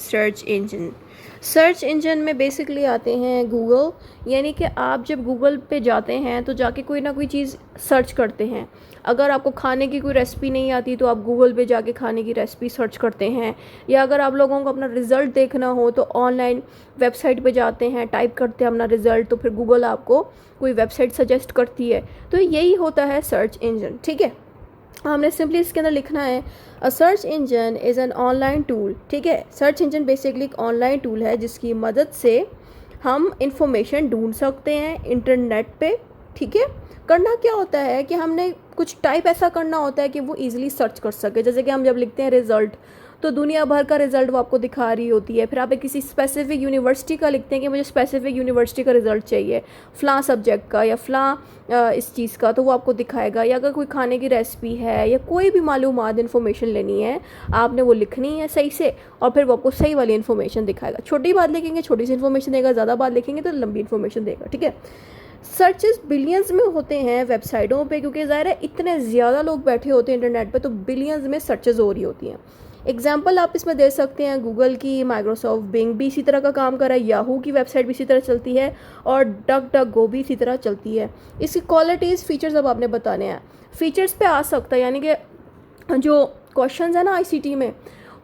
Search engine. Search engine में basically आते हैं गूगल, यानी कि आप जब गूगल पे जाते हैं तो जाके कोई ना कोई चीज़ सर्च करते हैं। अगर आपको खाने की कोई रेसिपी नहीं आती तो आप गूगल पे जाके खाने की रेसिपी सर्च करते हैं, या अगर आप लोगों को अपना रिज़ल्ट देखना हो तो ऑनलाइन वेबसाइट पे जाते हैं, टाइप करते हैं अपना रिज़ल्ट, तो फिर गूगल आपको कोई वेबसाइट सजेस्ट करती है। तो यही होता है सर्च इंजन, ठीक है। हमने सिंपली इसके अंदर लिखना है अ search engine is an online tool, ठीक है। सर्च इंजन बेसिकली एक ऑनलाइन टूल है जिसकी मदद से हम इंफॉर्मेशन ढूंढ सकते हैं इंटरनेट पे, ठीक है। करना क्या होता है कि हमने कुछ टाइप ऐसा करना होता है कि वो इजीली सर्च कर सके। जैसे कि हम जब लिखते हैं रिज़ल्ट, तो दुनिया भर का रिज़ल्ट वो आपको दिखा रही होती है। फिर आप एक किसी स्पेसिफिक यूनिवर्सिटी का लिखते हैं कि मुझे स्पेसिफिक यूनिवर्सिटी का रिज़ल्ट चाहिए, फ़लाँ सब्जेक्ट का या फ़लाँ इस चीज़ का, तो वो आपको दिखाएगा। या अगर कोई खाने की रेसिपी है या कोई भी मालूमात इन्फॉर्मेशन लेनी है, आपने वो लिखनी है सही से, और फिर वो आपको सही वाली इन्फॉर्मेशन दिखाएगा। छोटी बात लिखेंगे छोटी सी इन्फॉर्मेशन देगा, ज़्यादा बात लिखेंगे तो लंबी इन्फॉर्मेशन देगा, ठीक है। सर्चेस बिलियंस में होते हैं वेबसाइटों पे, क्योंकि ज़ाहिर है इतने ज़्यादा लोग बैठे होते हैं इंटरनेट पे, तो बिलियंस में सर्चेस हो रही होती हैं। एग्जाम्पल आप इसमें दे सकते हैं गूगल की, माइक्रोसॉफ्ट बिंग भी इसी तरह का काम कर रहा है, याहू की वेबसाइट भी इसी तरह चलती है, और डक डक गो भी इसी तरह चलती है। इसकी क्वालिटीज़ फीचर्स अब आपने बताने हैं। फीचर्स पे आ सकता है, यानी कि जो क्वेश्चंस है ना आईसीटी में,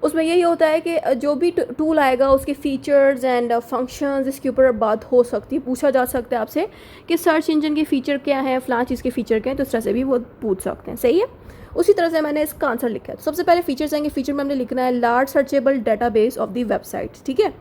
उसमें यही होता है कि जो भी टूल आएगा उसके फीचर्स एंड फंक्शंस, इसके ऊपर बात हो सकती है, पूछा जा सकता है आपसे कि सर्च इंजन के फ़ीचर क्या है, फ़लाँ चीज़ के फ़ीचर क्या हैं, तो इस तरह से भी वो पूछ सकते हैं, सही है। उसी तरह से मैंने इसका आंसर लिखा है। तो सबसे पहले फीचर्स आएंगे, फीचर में हमने लिखना है large searchable database of the website, ठीक है।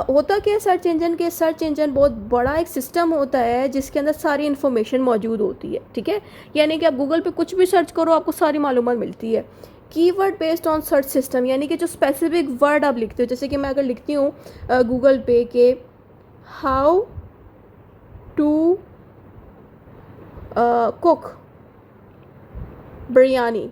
होता क्या है सर्च इंजन के, सर्च इंजन बहुत बड़ा एक सिस्टम होता है जिसके अंदर सारी इन्फॉर्मेशन मौजूद होती है, ठीक है। यानी कि आप गूगल पे कुछ भी सर्च करो आपको सारी मालूमात मिलती है। Keyword based on search system, यानी कि जो स्पेसिफिक वर्ड आप लिखते हो, जैसे कि मैं अगर लिखती हूँ गूगल पे के हाउ टू कुक बिरयानी,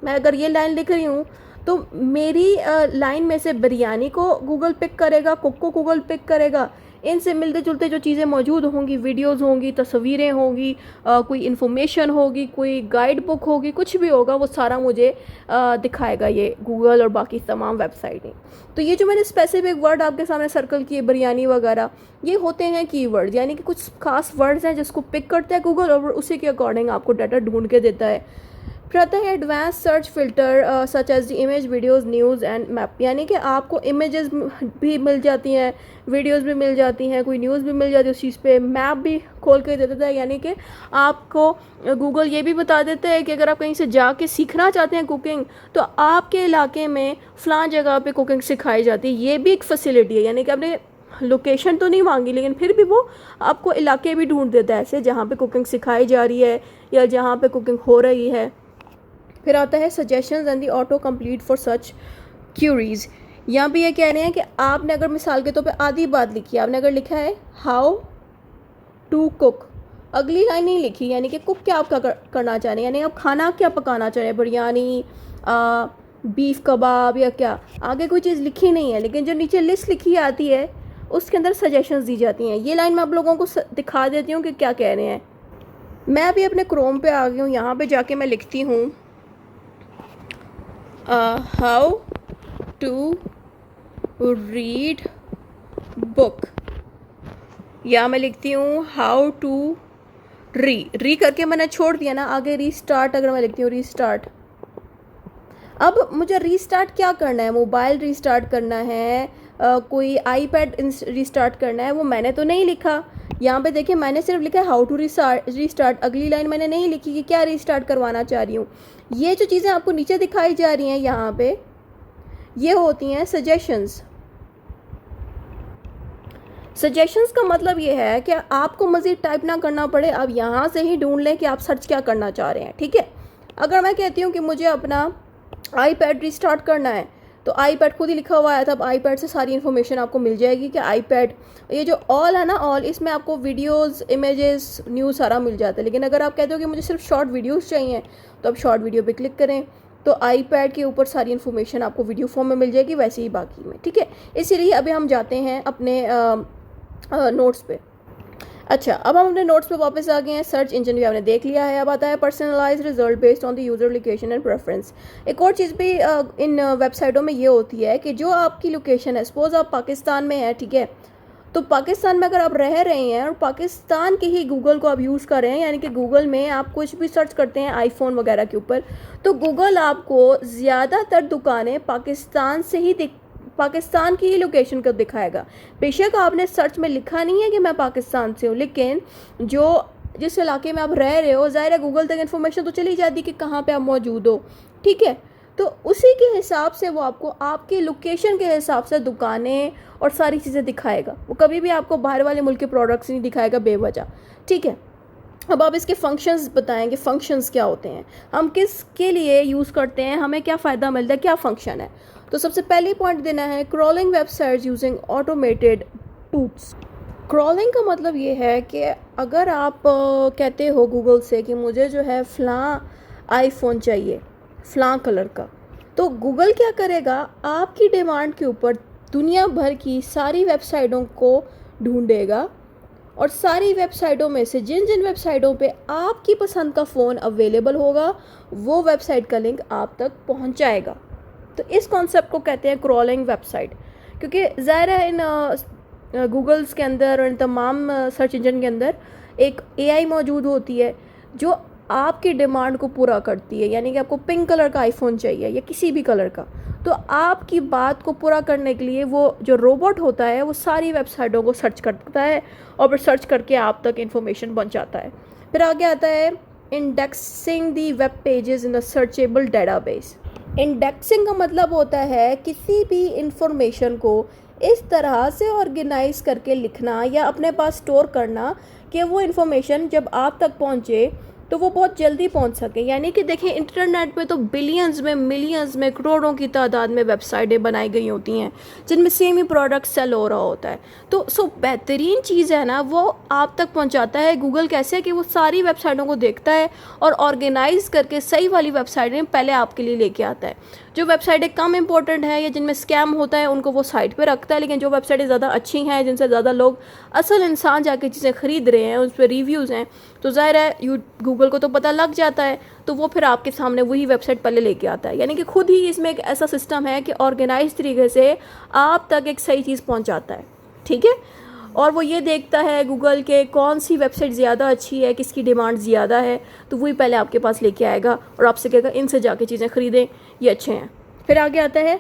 मैं अगर ये लाइन लिख रही हूँ तो मेरी लाइन में से बिरयानी को गूगल पिक करेगा, कुक को गूगल पिक करेगा। इनसे मिलते जुलते जो चीज़ें मौजूद होंगी, वीडियोस होंगी, तस्वीरें होंगी, कोई इन्फॉर्मेशन होगी, कोई गाइड बुक होगी, कुछ भी होगा, वो सारा मुझे दिखाएगा ये गूगल और बाकी तमाम वेबसाइटें। तो ये जो मैंने स्पेसिफिक वर्ड आपके सामने सर्कल किए, बिरयानी वगैरह, ये होते हैं कीवर्ड, यानी कि कुछ खास वर्ड्स हैं जिसको पिक करता है गूगल और उसी के अकॉर्डिंग आपको डाटा ढूंढ के देता है। फिर आता है advance search filter such as the image, videos, news and map, यानी कि आपको इमेजेस भी मिल जाती हैं, वीडियोस भी मिल जाती हैं, कोई न्यूज़ भी मिल जाती है उस चीज़ पे, मैप भी खोल के दे देता है। यानी कि आपको गूगल ये भी बता देता है कि अगर आप कहीं से जाके सीखना चाहते हैं कुकिंग, तो आपके इलाके में फ़लाँ जगह पे कुकिंग सिखाई जाती है। ये भी एक फैसिलिटी है, यानी कि आपने लोकेशन तो नहीं मांगी लेकिन फिर भी वो आपको इलाके भी ढूंढ देता है ऐसे जहाँ पे कुकिंग सिखाई जा रही है या जहाँ पे कुकिंग हो रही है। फिर आता है suggestions and the auto complete for such queries. यहाँ भी ये कह रहे हैं कि आपने अगर मिसाल के तौर पे आधी बात लिखी है, आपने अगर लिखा है हाउ टू कुक, अगली लाइन नहीं लिखी, यानी कि कुक क्या आप करना चाह रहे हैं, यानी आप खाना क्या पकाना चाह रहे हैं, बिरयानी, बीफ कबाब या क्या, आगे कोई चीज़ लिखी नहीं है, लेकिन जो नीचे लिस्ट लिखी आती है उसके अंदर सजेशंस दी जाती हैं। ये लाइन मैं आप लोगों को दिखा देती हूँ कि क्या कह रहे हैं। मैं अभी अपने क्रोम पे आ गई हूँ, यहाँ पे जाके मैं लिखती हूँ हाउ टू रीड बुक, या मैं लिखती हूँ हाउ टू री करके मैंने छोड़ दिया ना, आगे रीस्टार्ट अगर मैं लिखती हूँ रीस्टार्ट। अब मुझे रीस्टार्ट क्या करना है, मोबाइल रीस्टार्ट करना है, कोई आईपैड रीस्टार्ट करना है, वो मैंने तो नहीं लिखा। यहाँ पे देखिए मैंने सिर्फ लिखा है हाउ टू रीस्टार्ट, अगली लाइन मैंने नहीं लिखी कि क्या रीस्टार्ट करवाना चाह रही हूँ। ये जो चीज़ें आपको नीचे दिखाई जा रही हैं यहाँ पे, ये होती हैं सजेशंस। सजेशंस का मतलब ये है कि आपको मज़ीद टाइप ना करना पड़े, आप यहाँ से ही ढूंढ लें कि आप सर्च क्या करना चाह रहे हैं, ठीक है। अगर मैं कहती हूँ कि मुझे अपना आईपैड रीस्टार्ट करना है, तो आईपैड खुद ही लिखा हुआ है, तब आईपैड से सारी इन्फॉर्मेशन आपको मिल जाएगी कि आईपैड, ये जो ऑल है ना ऑल, इसमें आपको वीडियोस, इमेजेस, न्यूज़ सारा मिल जाता है। लेकिन अगर आप कहते हो कि मुझे सिर्फ शॉर्ट वीडियोस चाहिए, तो आप शॉर्ट वीडियो पे क्लिक करें, तो आईपैड के ऊपर सारी इन्फॉर्मेशन आपको वीडियो फॉर्म में मिल जाएगी, वैसे ही बाकी में, ठीक है। इसीलिए अभी हम जाते हैं अपने नोट्स पे। अच्छा, अब हम अपने नोट्स पे वापस आ गए हैं। सर्च इंजन भी आपने देख लिया है। अब आता है personalised result based on the user location and preference. एक और चीज़ भी इन वेबसाइटों में ये होती है कि जो आपकी लोकेशन है, सपोज़ आप पाकिस्तान में हैं, ठीक है, तो पाकिस्तान में अगर आप रह रहे हैं और पाकिस्तान के ही गूगल को आप यूज़ कर रहे हैं, यानी कि गूगल में आप कुछ भी सर्च करते हैं आईफोन वगैरह के ऊपर, तो गूगल आपको ज़्यादातर दुकानें पाकिस्तान की ही लोकेशन को दिखाएगा। बेशक आपने सर्च में लिखा नहीं है कि मैं पाकिस्तान से हूँ, लेकिन जिस इलाके में आप रह रहे हो, ज़ाहिर है गूगल तक इन्फॉर्मेशन तो चली जाती कि कहाँ पे आप मौजूद हो, ठीक है। तो उसी के हिसाब से वो आपको आपकी लोकेशन के हिसाब से दुकानें और सारी चीज़ें दिखाएगा। वो कभी भी आपको बाहर वाले मुल्क के प्रोडक्ट्स नहीं दिखाएगा बेवजह, ठीक है। अब आप इसके फंक्शंस बताएंगे, फंक्शंस क्या होते हैं, हम किसके लिए यूज़ करते हैं, हमें क्या फ़ायदा मिलता है, क्या फ़ंक्शन है। तो सबसे पहले पॉइंट देना है crawling websites using automated tools. Crawling का मतलब ये है कि अगर आप कहते हो गूगल से कि मुझे जो है फ़लाँ आईफोन चाहिए फ़लाँ कलर का, तो गूगल क्या करेगा, आपकी डिमांड के ऊपर दुनिया भर की सारी वेबसाइटों को ढूंढेगा और सारी वेबसाइटों में से जिन जिन वेबसाइटों पे आपकी पसंद का फ़ोन अवेलेबल होगा वो वेबसाइट का लिंक आप तक पहुंचाएगा। तो इस कॉन्सेप्ट को कहते हैं क्रॉलिंग वेबसाइट, क्योंकि ज़ाहिर है इन गूगल्स के अंदर और इन तमाम सर्च इंजन के अंदर एक एआई मौजूद होती है जो आपकी डिमांड को पूरा करती है। यानी कि आपको पिंक कलर का आईफोन चाहिए या किसी भी कलर का, तो आपकी बात को पूरा करने के लिए वो जो रोबोट होता है वो सारी वेबसाइटों को सर्च करता है और फिर सर्च करके आप तक इन्फॉर्मेशन पहुंचाता है। फिर आगे आता है indexing the web pages in the searchable database. Indexing का मतलब होता है किसी भी इंफॉर्मेशन को इस तरह से ऑर्गेनाइज करके लिखना या अपने पास स्टोर करना कि वो इन्फॉर्मेशन जब आप तक पहुंचे तो वो बहुत जल्दी पहुंच सके। यानी कि देखिए इंटरनेट पे तो बिलियंस में, मिलियंस में, करोड़ों की तादाद में वेबसाइटें बनाई गई होती हैं जिनमें सेम ही प्रोडक्ट सेल हो रहा होता है। तो बेहतरीन चीज़ है ना, वो आप तक पहुंचाता है गूगल। कैसे कि वो सारी वेबसाइटों को देखता है और ऑर्गेनाइज करके सही वाली वेबसाइटें पहले आपके लिए लेके आता है। जो वेबसाइटें कम इंपॉर्टेंट हैं या जिनमें स्कैम होता है उनको वो साइट पर रखता है, लेकिन जो वेबसाइटें ज़्यादा अच्छी हैं, जिनसे ज़्यादा लोग असल इंसान जाके चीज़ें ख़रीद रहे हैं, उस पर रिव्यूज़ हैं, तो ज़ाहिर है गूगल को तो पता लग जाता है, तो वो फिर आपके सामने वही वेबसाइट पहले लेके आता है। यानी कि खुद ही इसमें एक ऐसा सिस्टम है कि ऑर्गेनाइज तरीके से आप तक एक सही चीज़ पहुंचाता है, ठीक है। और वो ये देखता है गूगल के कौन सी वेबसाइट ज़्यादा अच्छी है, किसकी डिमांड ज़्यादा है, तो वही पहले आपके पास लेके आएगा और आपसे कहेगा इनसे जाके चीज़ें ख़रीदें, ये अच्छे हैं। फिर आगे आता है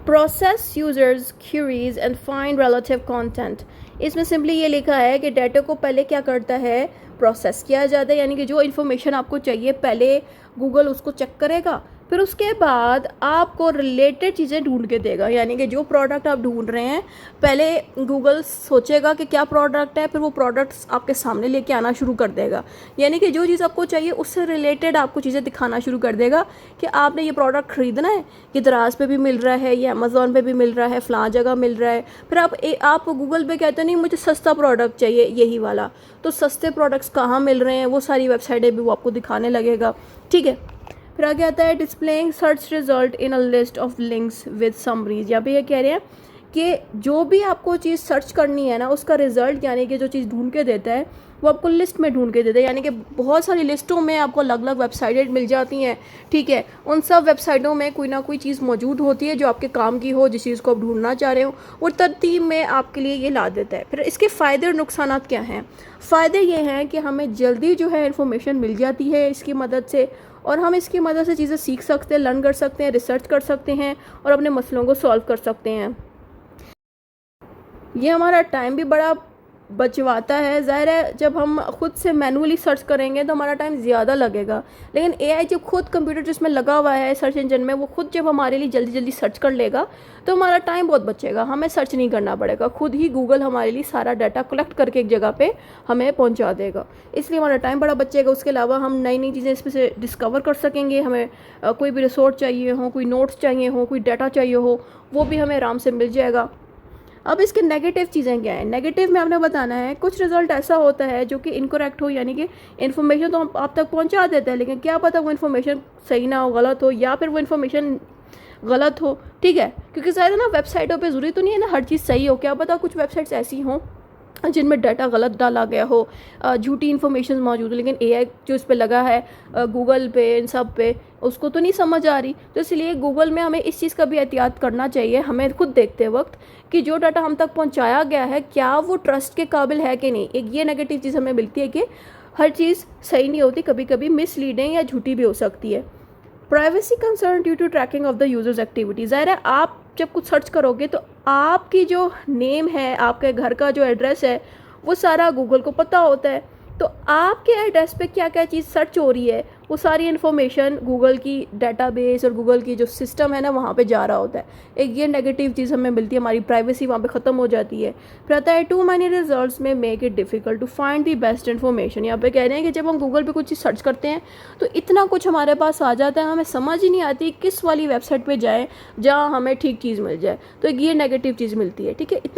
process users queries and find relative content. इसमें सिंपली ये लिखा है कि डाटा को पहले क्या करता है, प्रोसेस किया जाता है। यानी कि जो इन्फॉर्मेशन आपको चाहिए पहले गूगल उसको चेक करेगा, फिर उसके बाद आपको रिलेटेड चीज़ें ढूंढ के देगा। यानी कि जो प्रोडक्ट आप ढूंढ रहे हैं पहले गूगल सोचेगा कि क्या प्रोडक्ट है, फिर वो प्रोडक्ट्स आपके सामने लेके आना शुरू कर देगा। यानी कि जो चीज़ आपको चाहिए उससे रिलेटेड आपको चीज़ें दिखाना शुरू कर देगा कि आपने ये प्रोडक्ट ख़रीदना है, ये दराज पे भी मिल रहा है, ये अमेज़ॉन पे भी मिल रहा है, फ़लाँ जगह मिल रहा है। फिर आप गूगल पे कहते नहीं मुझे सस्ता प्रोडक्ट चाहिए यही वाला, तो सस्ते प्रोडक्ट्स कहाँ मिल रहे हैं वो सारी वेबसाइटें भी वो आपको दिखाने लगेगा, ठीक है। फिर आगे आता है displaying search result in a list of links with summaries. यहाँ पे ये कह रहे हैं कि जो भी आपको चीज़ सर्च करनी है ना उसका रिजल्ट, यानी कि जो चीज़ ढूंढ के देता है वो आपको लिस्ट में ढूंढ के देता है। यानी कि बहुत सारी लिस्टों में आपको अलग अलग वेबसाइटें मिल जाती हैं, ठीक है। उन सब वेबसाइटों में कोई ना कोई चीज़ मौजूद होती है जो आपके काम की हो, जिस चीज़ को आप ढूंढना चाह रहे हो, और तरतीब में आपके लिए ये ला देता है। फिर इसके फ़ायदे और नुकसान क्या हैं? फ़ायदे ये हैं कि हमें जल्दी जो है इन्फॉर्मेशन मिल जाती है इसकी मदद से, और हम इसकी मदद से चीज़ें सीख सकते हैं, लर्न कर सकते हैं, रिसर्च कर सकते हैं और अपने मसलों को सॉल्व कर सकते हैं। ये हमारा टाइम भी बड़ा बचवाता है। ज़ाहिर है जब हम खुद से मैनुअली सर्च करेंगे तो हमारा टाइम ज़्यादा लगेगा, लेकिन एआई जब खुद कंप्यूटर जिसमें लगा हुआ है सर्च इंजन में, वो खुद जब हमारे लिए जल्दी जल्दी सर्च कर लेगा तो हमारा टाइम बहुत बचेगा, हमें सर्च नहीं करना पड़ेगा, खुद ही गूगल हमारे लिए सारा डाटा कलेक्ट करके एक जगह पे हमें पहुंचा देगा, इसलिए हमारा टाइम बड़ा बचेगा। उसके अलावा हम नई नई चीज़ें इसमें से डिस्कवर कर सकेंगे। हमें कोई भी रिसोर्स चाहिए हो, कोई नोट्स चाहिए हो, कोई डाटा चाहिए हो, वो भी हमें आराम से मिल जाएगा। अब इसके नेगेटिव चीज़ें क्या हैं? नेगेटिव में आपने बताना है कुछ रिज़ल्ट ऐसा होता है जो कि इनकरेक्ट हो, यानी कि इन्फॉर्मेशन तो आप तक पहुंचा देते हैं लेकिन क्या पता वो इन्फॉर्मेशन सही ना हो, गलत हो, या फिर वो इन्फॉर्मेशन गलत हो, ठीक है। क्योंकि शायद ना वेबसाइटों पे ज़रूरी तो नहीं है ना हर चीज़ सही हो, क्या पता कुछ वेबसाइट्स ऐसी हों जिनमें डाटा गलत डाला गया हो, झूठी इन्फॉर्मेशन मौजूद हो, लेकिन एआई जो इस पे लगा है गूगल पे, इन सब पे, उसको तो नहीं समझ आ रही। तो इसलिए गूगल में हमें इस चीज़ का भी एहतियात करना चाहिए, हमें खुद देखते वक्त, कि जो डाटा हम तक पहुंचाया गया है क्या वो ट्रस्ट के काबिल है कि नहीं। एक ये नेगेटिव चीज़ हमें मिलती है कि हर चीज़ सही नहीं होती, कभी कभी मिसलीडिंग या झूठी भी हो सकती है। Privacy concern due to tracking of the users activity. ज़ाहिर है आप जब कुछ सर्च करोगे तो आपकी जो नेम है, आपके घर का जो एड्रेस है, वो सारा गूगल को पता होता है। तो आपके एड्रेस पे क्या क्या चीज़ सर्च हो रही है, वो सारी इन्फॉर्मेशन गूगल की डेटाबेस और गूगल की जो सिस्टम है ना, वहाँ पे जा रहा होता है। एक ये नेगेटिव चीज़ हमें मिलती है, हमारी प्राइवेसी वहाँ पे ख़त्म हो जाती है। फिर आता है too many results may make it difficult to find the best information. यहाँ पे कह रहे हैं कि जब हम गूगल पे कुछ चीज़ सर्च करते हैं तो इतना कुछ हमारे पास आ जाता है, हमें समझ ही नहीं आती किस वाली वेबसाइट पर जाएँ जहाँ हमें ठीक चीज़ मिल जाए। तो एक ये नेगेटिव चीज़ मिलती है। ठीक है, इतना